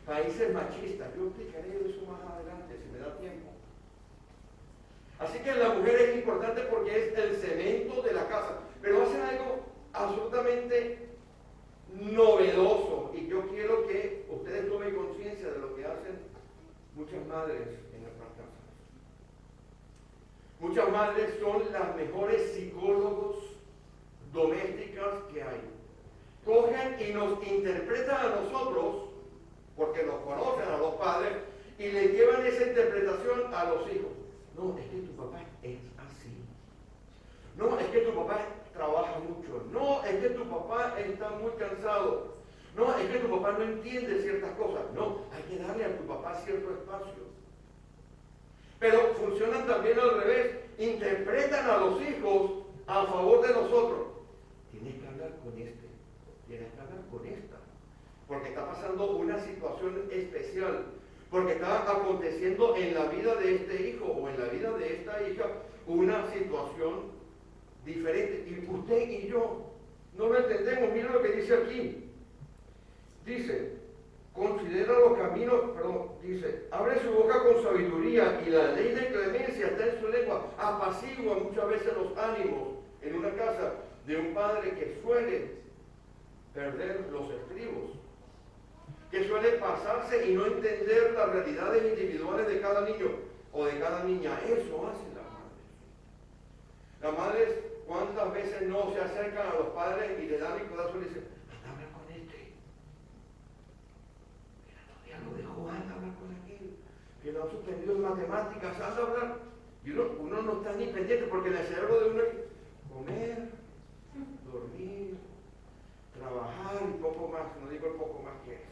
países machistas. Yo explicaré eso más adelante, si me da tiempo. Así que la mujer es importante porque es el cemento de la casa, pero hacen algo absolutamente novedoso, y yo quiero que ustedes tomen conciencia de lo que hacen muchas madres en nuestras casas. Muchas madres son las mejores psicólogos domésticas que hay. Cogen y nos interpretan a nosotros, porque nos conocen a los padres, y le llevan esa interpretación a los hijos. No, es que tu papá es así. No, es que tu papá trabaja mucho. No, es que tu papá está muy cansado. No, es que tu papá no entiende ciertas cosas. No, hay que darle a tu papá cierto espacio. Pero funcionan también al revés. Interpretan a los hijos a favor de nosotros. Tienes que hablar con este. Tienes que hablar con esta. Porque está pasando una situación especial. Porque está aconteciendo en la vida de este hijo o en la vida de esta hija una situación diferente. Y usted y yo no lo entendemos. Mira lo que dice aquí. Dice, considera los caminos, dice, abre su boca con sabiduría y la ley de clemencia está en su lengua. Apacigua muchas veces los ánimos en una casa de un padre que suele perder los estribos, que suele pasarse y no entender las realidades individuales de cada niño o de cada niña. Eso hacen las madres. Las madres, ¿cuántas veces no se acercan a los padres y le dan el codazo y le dicen, anda a hablar con este? Mira, todavía lo dejó, anda a hablar con aquel, que lo han suspendido en matemáticas, anda a hablar. Y uno no está ni pendiente, porque en el cerebro de uno es comer, dormir, trabajar y poco más. No digo el poco más que es.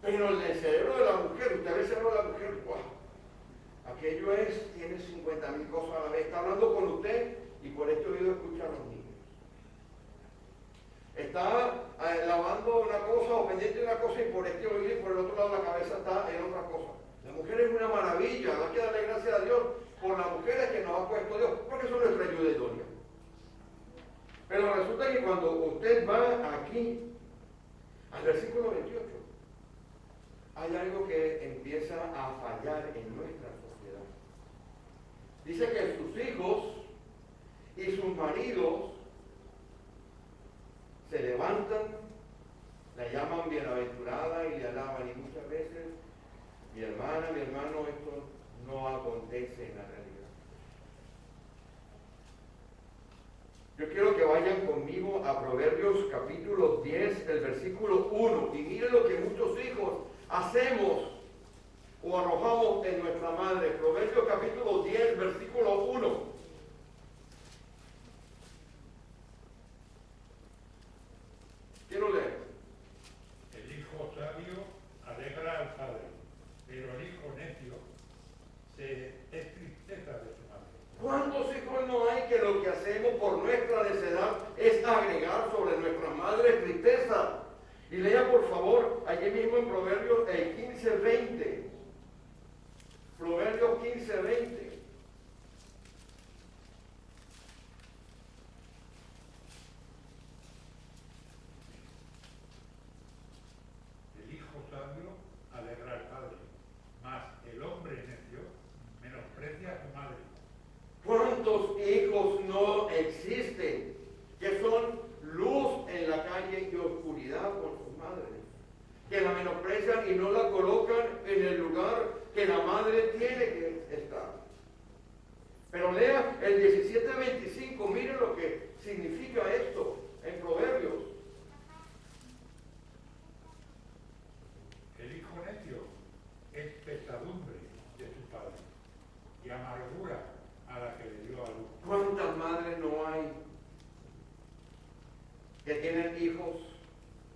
Pero en el cerebro de la mujer, usted ve el cerebro de la mujer, ¡wow! Aquello tiene 50.000 cosas a la vez. Está hablando con usted y por este oído escucha a los niños. Está lavando una cosa o pendiente de una cosa y por este oído y por el otro lado la cabeza está en otra cosa. La mujer es una maravilla, hay que darle gracias a Dios por las mujeres que nos ha puesto Dios, porque son nuestra ayuda idónea. Pero resulta que cuando usted va aquí, al versículo 28, hay algo que empieza a fallar en nuestra sociedad. Dice que sus hijos y sus maridos se levantan, la llaman bienaventurada y le alaban, y muchas veces, mi hermana, mi hermano, esto no acontece en la realidad. Yo quiero que vayan conmigo a Proverbios capítulo 10, el versículo 1, y miren lo que muchos hijos hacemos o arrojamos en nuestra madre. Proverbios capítulo 10, versículo 1. Quiero leer. El hijo sabio alegra al padre, pero el hijo necio es tristeza de su madre. ¿Cuántos hijos no hay que lo que hacemos por nuestra necedad es agregar sobre nuestra madre tristeza? Y lea por favor, allí mismo en Proverbios 15:20. Proverbios 15:20. El hijo sabio alegra al padre, mas el hombre necio menosprecia a su madre. ¿Cuántos hijos no existen que son luz en la calle y oscuridad con sus madres? Que la menosprecian y no la colocan en el lugar que la madre tiene que estar. Pero lea el 17:25, miren lo que significa esto en Proverbios. El hijo necio es pesadumbre de su padre y amargura a la que le dio a luz. ¿Cuántas madres no hay que tienen hijos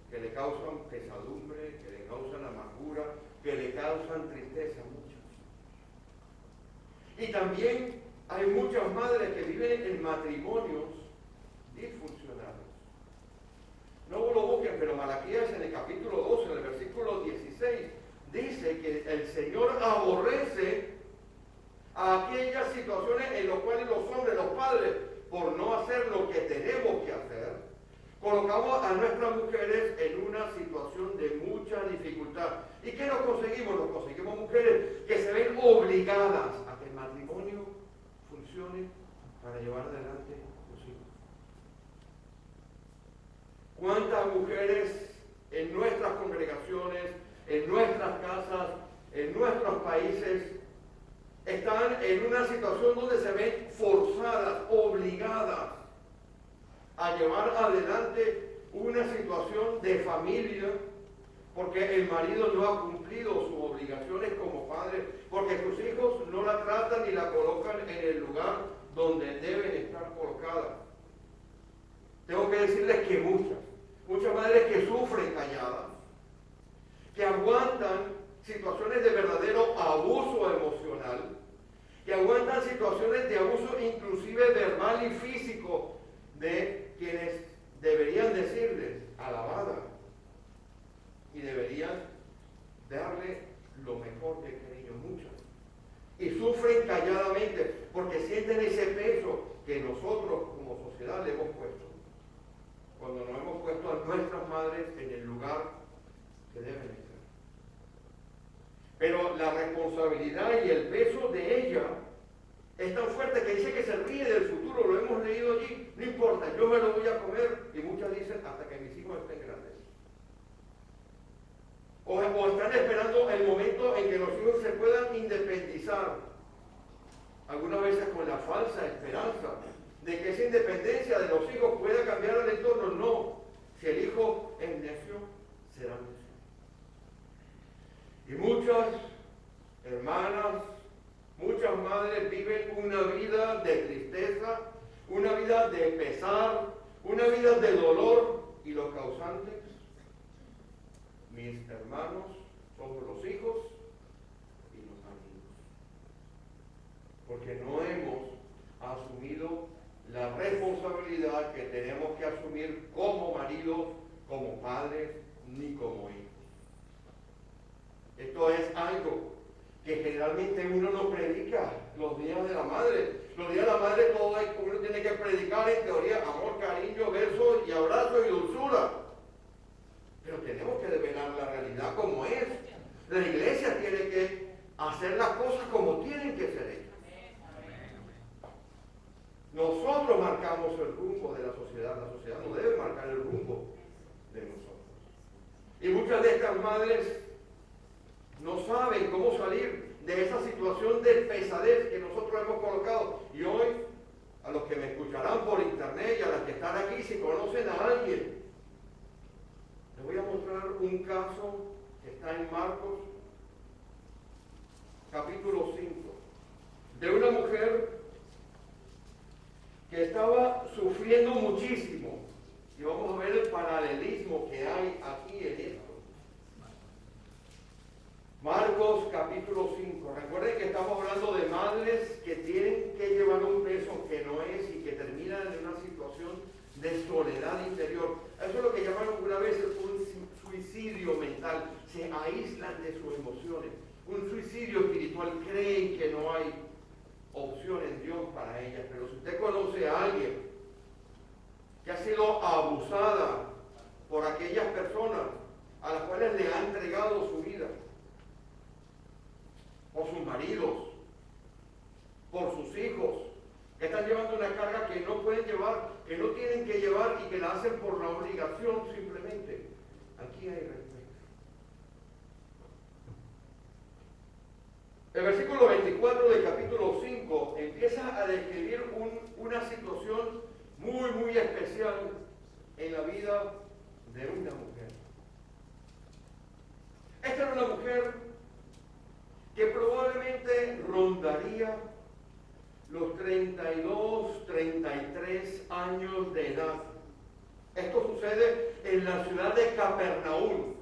que le causan pesadumbre, que le causan amargura, que le causan tristeza? Muchas. Y también hay muchas madres que viven en matrimonios disfuncionales. No lo busquen, pero Malaquías en el capítulo 12, en el versículo 16, dice que el Señor aborrece a aquellas situaciones en las cuales los hombres, los padres, por no hacer lo que tenemos que hacer, colocamos a nuestras mujeres en una situación de obligadas a que el matrimonio funcione para llevar adelante los hijos. ¿Cuántas mujeres en nuestras congregaciones, en nuestras casas, en nuestros países, están en una situación donde se ven forzadas, obligadas a llevar adelante una situación de familia porque el marido no ha cumplido sus obligaciones como padre, porque sus hijos no la tratan ni la colocan en el lugar donde deben estar colocadas? Tengo que decirles que muchas madres que sufren calladas, que aguantan situaciones de verdadero abuso emocional, que aguantan situaciones de abuso inclusive verbal y físico de quienes deberían decirles alabada y deberían darle lo mejor de cariño, muchas. Y sufren calladamente porque sienten ese peso que nosotros como sociedad le hemos puesto, cuando nos hemos puesto a nuestras madres en el lugar que deben estar. Pero la responsabilidad y el peso de ella es tan fuerte que dice que se ríe del futuro, lo hemos leído allí, no importa, yo me lo voy a comer, y muchas dicen hasta que mis hijos estén grandes. O están esperando el momento en que los hijos se puedan independizar, algunas veces con la falsa esperanza de que esa independencia de los hijos pueda cambiar el entorno. No, si el hijo es necio, será necio. Y muchas hermanas, muchas madres viven una vida de tristeza, una vida de pesar, una vida de dolor, y los causantes, mis hermanos, somos los hijos y los amigos. Porque no hemos asumido la responsabilidad que tenemos que asumir como maridos, como padres, ni como hijos. Esto es algo que generalmente uno no predica los días de la madre. Los días de la madre todo uno tiene que predicar en teoría amor, cariño, besos y abrazos y dulzura. Pero tenemos que develar la realidad como es. La iglesia tiene que hacer las cosas como tienen que ser hechas. Nosotros marcamos el rumbo de la sociedad no debe marcar el rumbo de nosotros. Y muchas de estas madres no saben cómo salir de esa situación de pesadez que nosotros hemos colocado. Y hoy, a los que me escucharán por internet y a las que están aquí, si conocen a alguien, les voy a mostrar un caso que está en Marcos, capítulo 5, de una mujer que estaba sufriendo muchísimo. Y vamos a ver el paralelismo que hay aquí en esto. Marcos capítulo 5. Recuerden que estamos hablando de madres que tienen que llevar un peso que no es y que terminan en una situación de soledad interior. Eso es lo que llaman alguna vez un suicidio mental. Se aíslan de sus emociones. Un suicidio espiritual. Creen que no hay opción en Dios para ellas. Pero si usted conoce a alguien que ha sido abusada por aquellas personas a las cuales le ha entregado su vida, por sus maridos, por sus hijos, que están llevando una carga que no pueden llevar, que no tienen que llevar y que la hacen por la obligación simplemente. Aquí hay respeto. El versículo 24 del capítulo 5 empieza a describir una situación muy especial en la vida de una mujer. Esta era una mujer que probablemente rondaría los 32, 33 años de edad. Esto sucede en la ciudad de Capernaum,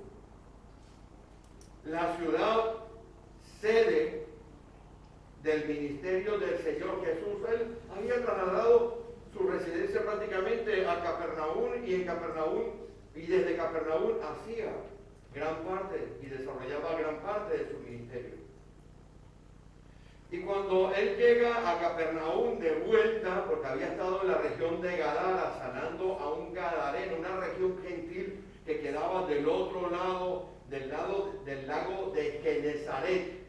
la ciudad sede del ministerio del Señor Jesús. Él había trasladado su residencia prácticamente a Capernaum, y desde Capernaum hacía gran parte y desarrollaba gran parte de su ministerio. Y cuando él llega a Capernaum de vuelta, porque había estado en la región de Gadara sanando a un gadareno, una región gentil que quedaba del otro lado, del lago de Genesaret.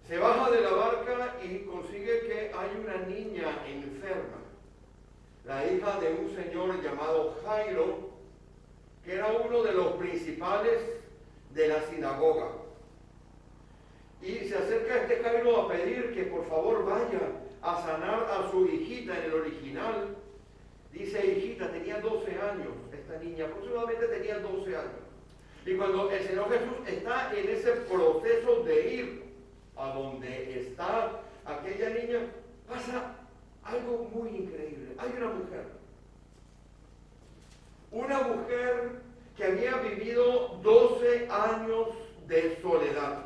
Se baja de la barca y consigue que hay una niña enferma, la hija de un señor llamado Jairo, que era uno de los principales de la sinagoga. Y se acerca a este Jairo a pedir que por favor vaya a sanar a su hijita. En el original dice hijita, tenía 12 años, esta niña aproximadamente tenía 12 años. Y cuando el Señor Jesús está en ese proceso de ir a donde está aquella niña, pasa algo muy increíble. Hay una mujer que había vivido 12 años de soledad.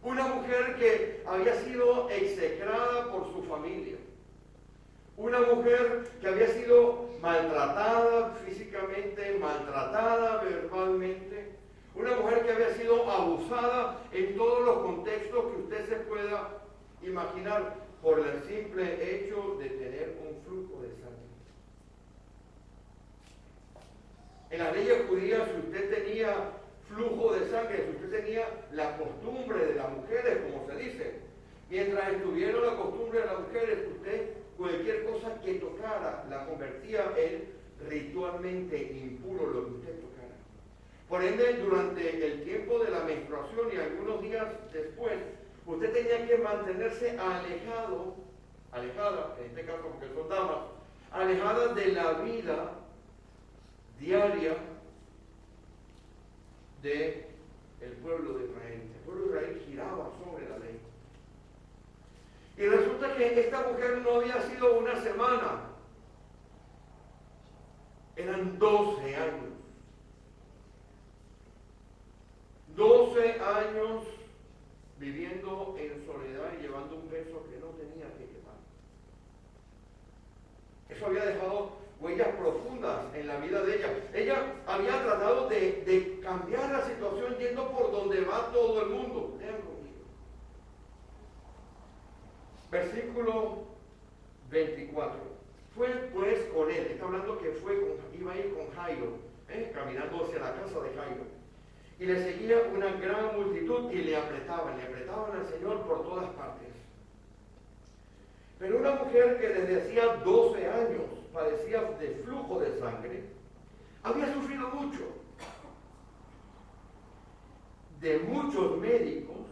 Una mujer que había sido execrada por su familia. Una mujer que había sido maltratada físicamente, maltratada verbalmente. Una mujer que había sido abusada en todos los contextos que usted se pueda imaginar por el simple hecho de tener un flujo de sangre. En las leyes judías, si usted tenía flujo de sangre, si usted tenía la costumbre de las mujeres, como se dice, mientras estuvieron la costumbre de las mujeres, usted cualquier cosa que tocara la convertía en ritualmente impuro lo que usted tocara. Por ende, durante el tiempo de la menstruación y algunos días después, usted tenía que mantenerse alejada, en este caso porque son damas, alejada de la vida diaria del pueblo de Israel. El pueblo de Israel giraba sobre la ley. Y resulta que esta mujer no había sido una semana, eran 12 años. 12 años viviendo en soledad y llevando un peso que no tenía que llevar. Eso había dejado huellas profundas en la vida de ella. Ella había tratado de cambiar la situación yendo por donde va todo el mundo. Lean conmigo. Versículo 24. Fue pues con él, está hablando que iba a ir con Jairo, caminando hacia la casa de Jairo. Y le seguía una gran multitud y le apretaban al Señor por todas partes. Pero una mujer que desde hacía 12 años padecía de flujo de sangre, había sufrido mucho. De muchos médicos,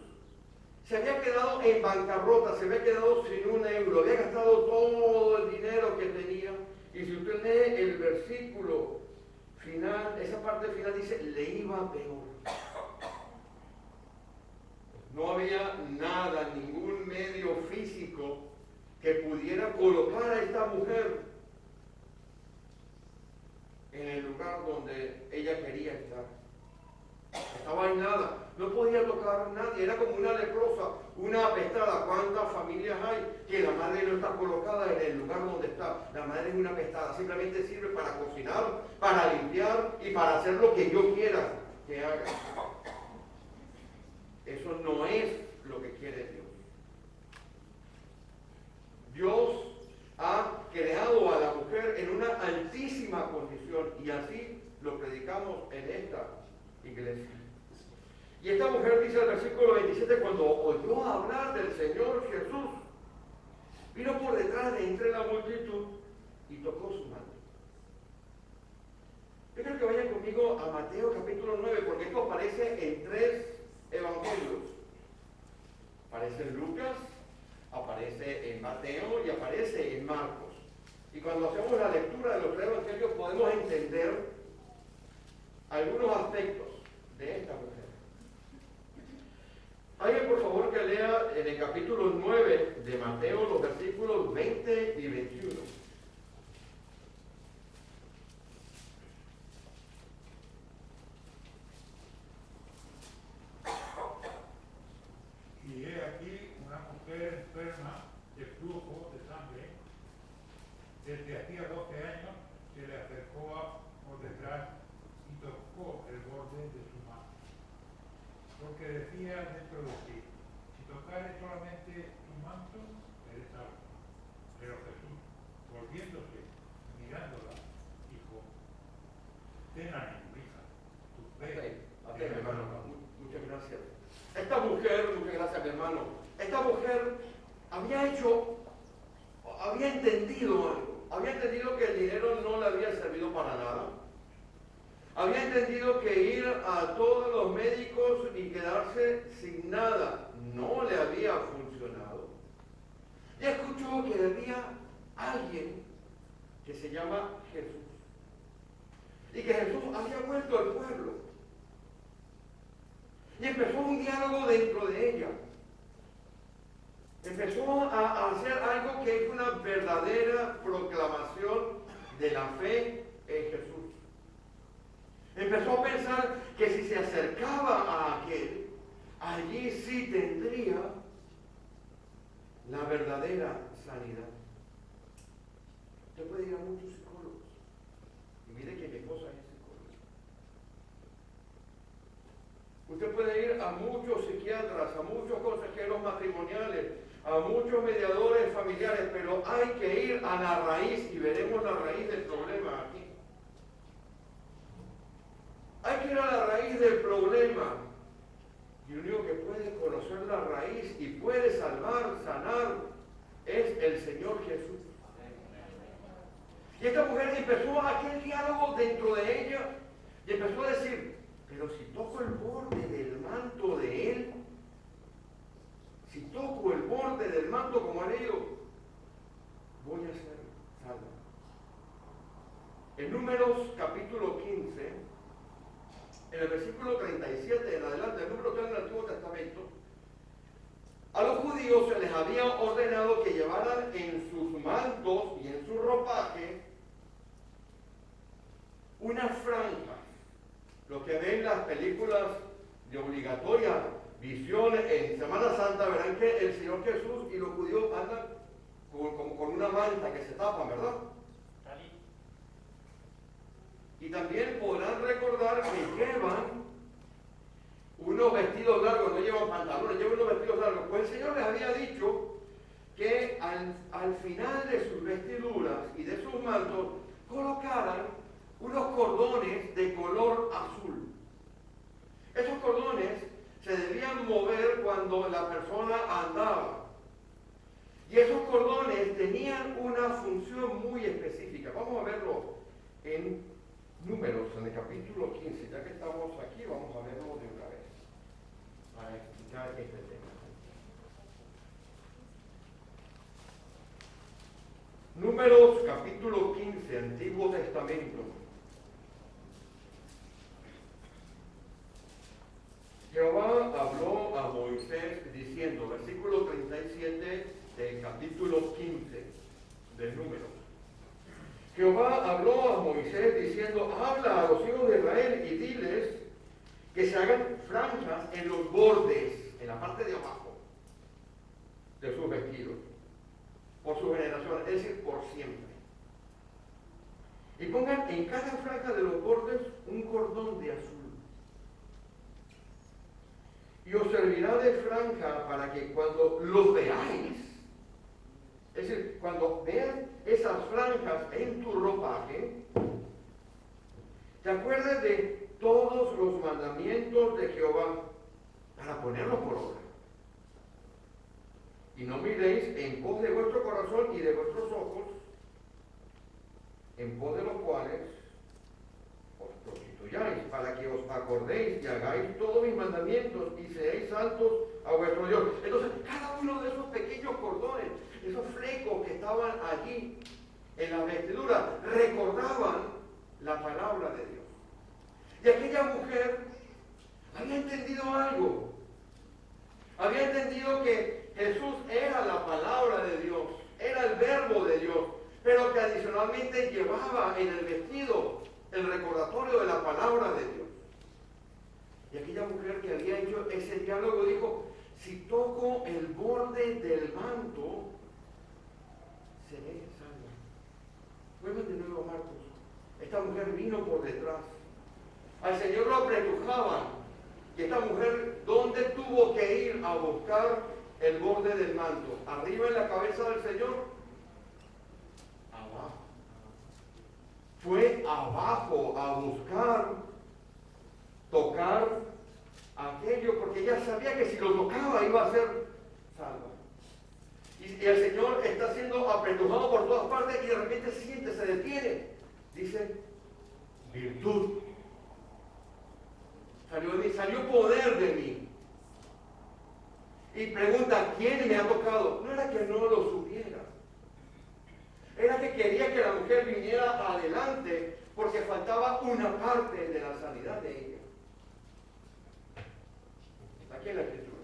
se había quedado en bancarrota, se había quedado sin un euro, había gastado todo el dinero que tenía. Y si usted lee el versículo final, esa parte final dice, le iba peor. No había nada, ningún medio físico que pudiera colocar a esta mujer en el lugar donde ella quería estar. Estaba aislada, no podía tocar a nadie, era como una leprosa, una apestada. ¿Cuántas familias hay que la madre no está colocada en el lugar donde está? La madre es una apestada, simplemente sirve para cocinar, para limpiar y para hacer lo que yo quiera que haga. Eso no es lo que quiere Dios. Dios ha creado a la mujer en una altísima condición y así lo predicamos en esta iglesia. Y esta mujer dice el versículo 27, cuando oyó hablar del Señor Jesús, vino por detrás de entre la multitud y tocó su manto. Yo creo que vayan conmigo a Mateo capítulo 9, porque esto aparece en 3 evangelios. Aparece en Lucas, aparece en Mateo y aparece en Marcos. Y cuando hacemos la lectura de los 3 evangelios podemos entender algunos aspectos de esta mujer. Alguien por favor que lea en el capítulo 9 de Mateo los versículos 20 y 21. Y he aquí una mujer enferma de flujo de sangre, desde hacía 12 años, se le acercó por detrás y tocó el borde de su mano. Porque decía dentro de sí, si tocare solamente tu manto, eres salvo. Pero Jesús, volviéndose, mirándola, dijo, ten ánimo, hija, tu fe. Hermano, muchas gracias. Esta mujer, muchas gracias mi hermano, esta mujer había entendido algo, había entendido que el dinero no le había servido para nada, había entendido que ir a todos los médicos y quedarse sin nada no le había funcionado. Y escuchó que había alguien que se llama Jesús y que Jesús había vuelto al pueblo. Y empezó un diálogo dentro de ella. Empezó a hacer algo que es una verdadera proclamación de la fe en Jesús. Empezó a pensar que si se acercaba a aquel, allí sí tendría la verdadera sanidad. Usted puede ir a muchos psicólogos. Y mire que mi esposa es psicóloga. Usted puede ir a muchos psiquiatras, a muchos consejeros matrimoniales, a muchos mediadores familiares, pero hay que ir a la raíz y veremos la raíz del problema aquí. Hay que ir a la raíz del problema. Y el único que puede conocer la raíz y puede salvar, sanar, es el Señor Jesús. Y esta mujer empezó aquel diálogo dentro de ella y empezó a decir, pero si toco el borde del manto de él, si toco el borde del manto como han ellos, voy a ser salva. En Números capítulo 15, en el versículo 37 en adelante, el número 3 del Antiguo Testamento, a los judíos se les había ordenado que llevaran en sus mantos y en su ropaje unas franjas. Los que ven las películas de obligatoria visión en Semana Santa verán que el Señor Jesús y los judíos andan como con una manta que se tapan, ¿verdad? Y también podrán recordar que llevan unos vestidos largos, no llevan pantalones, llevan unos vestidos largos. Pues el Señor les había dicho que al final de sus vestiduras y de sus mantos colocaran unos cordones de color azul. Esos cordones se debían mover cuando la persona andaba. Y esos cordones tenían una función muy específica. Vamos a verlo en Números, en el capítulo 15. Ya que estamos aquí, vamos a verlo de una vez, para explicar este tema. Números, capítulo 15, Antiguo Testamento. Jehová habló a Moisés diciendo, versículo 37 del capítulo 15 del Número. Jehová habló a Moisés diciendo, habla a los hijos de Israel y diles que se hagan franjas en los bordes, en la parte de abajo de sus vestidos, por su generación, es decir, por siempre. Y pongan en cada franja de los bordes un cordón de azul. Y os servirá de franja para que cuando los veáis, es decir, cuando vean esas franjas en tu ropaje, te acuerdes de todos los mandamientos de Jehová para ponerlos por obra. Y no miréis en pos de vuestro corazón y de vuestros ojos, en pos de los cuales os prostituyáis, para que os acordéis y hagáis todos mis mandamientos y seáis santos a vuestro Dios. Entonces, cada uno de esos pequeños cordones, esos flecos que estaban allí en la vestidura, recordaban la palabra de Dios. Y aquella mujer había entendido algo. Había entendido que Jesús era la palabra de Dios, era el verbo de Dios, pero que adicionalmente llevaba en el vestido el recordatorio de la palabra de Dios. Y aquella mujer que había hecho ese diálogo dijo, si toco el borde del manto, seré salva. Vuelven de nuevo a Marcos. Esta mujer vino por detrás. Al Señor lo apretujaban. Y esta mujer, ¿dónde tuvo que ir a buscar el borde del manto? ¿Arriba en la cabeza del Señor? Abajo. Fue abajo a buscar, tocar aquello, porque ella sabía que si lo tocaba iba a ser salva. Y el Señor está siendo apretujado por todas partes y de repente siente, se detiene. Dice, virtud. Salió de mí, salió poder de mí. Y pregunta, ¿quién me ha tocado? No era que no lo supiera. Era que quería que la mujer viniera adelante porque faltaba una parte de la sanidad de ella. Aquí en la Escritura.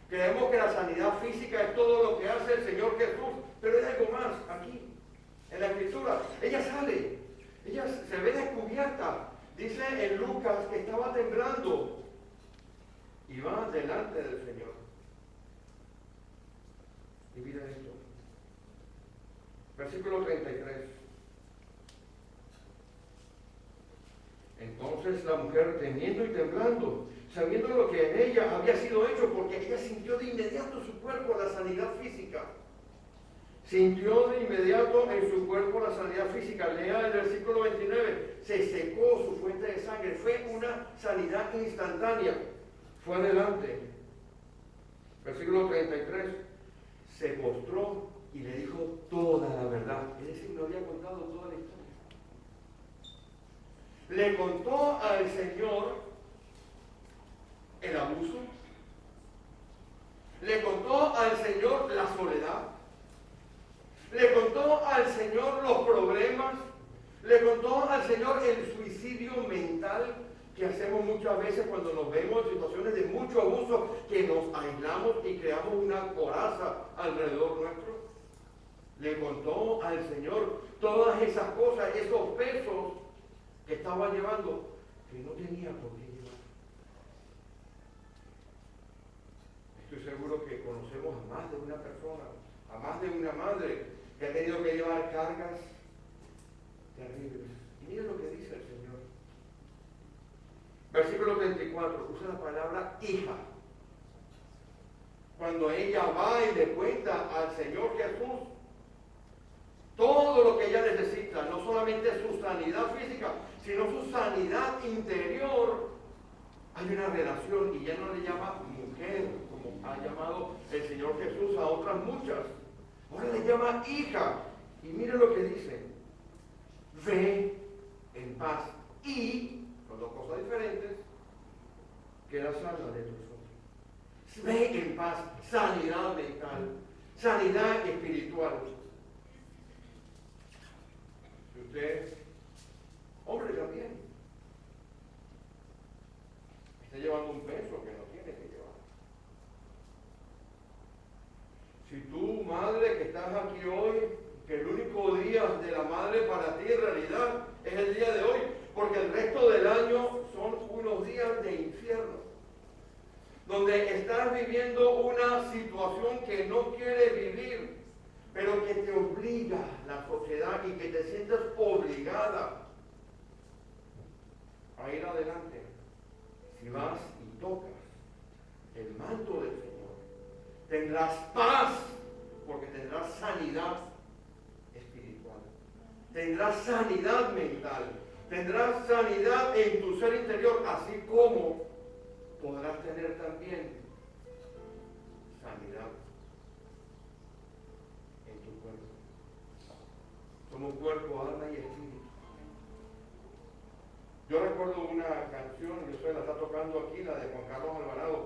Creemos que la sanidad física es todo lo que hace el Señor Jesús, pero hay algo más aquí, en la Escritura. Ella sale, ella se ve descubierta. Dice en Lucas que estaba temblando y va delante del Señor. Y mira esto. Versículo 33. Entonces la mujer, temiendo y temblando, sabiendo lo que en ella había sido hecho, porque ella sintió de inmediato su cuerpo la sanidad física. Sintió de inmediato en su cuerpo la sanidad física. Lea el versículo 29. Se secó su fuente de sangre. Fue una sanidad instantánea. Fue adelante. Versículo 33. Se postró y le dijo toda la verdad. Es decir, no había contado toda la historia. Le contó al Señor el abuso. Le contó al Señor la soledad. Le contó al Señor los problemas. Le contó al Señor el suicidio mental que hacemos muchas veces cuando nos vemos en situaciones de mucho abuso, que nos aislamos y creamos una coraza alrededor nuestro. Le contó al Señor todas esas cosas, esos pesos que estaba llevando, que no tenía por qué llevar. Estoy seguro que conocemos a más de una persona, a más de una madre que ha tenido que llevar cargas terribles. Y mira lo que dice el Señor. Versículo 34, usa la palabra hija. Cuando ella va y le cuenta al Señor Jesús todo lo que ella necesita, no solamente su sanidad física, sino su sanidad interior, hay una relación y ya no le llama mujer, como ha llamado el Señor Jesús a otras muchas. Ahora le llama hija. Y mire lo que dice. Ve en paz. Y, son dos cosas diferentes, queda sana de tus ojos. Ve en paz. Sanidad mental. Sanidad espiritual. Si usted, hombre también, está llevando un peso que no tiene que llevar. Si tú, madre, que estás aquí hoy, que el único día de la madre para ti en realidad es el día de hoy, porque el resto del año son unos días de infierno, donde estás viviendo una situación que no quieres vivir, pero que te obliga la sociedad y que te sientes obligada a ir adelante. Si vas y tocas el manto del Señor, tendrás paz, porque tendrás sanidad espiritual, tendrás sanidad mental, tendrás sanidad en tu ser interior, así como podrás tener también sanidad en tu cuerpo. Somos cuerpo, alma y espíritu. Yo recuerdo una canción, y usted la está tocando aquí, la de Juan Carlos Alvarado,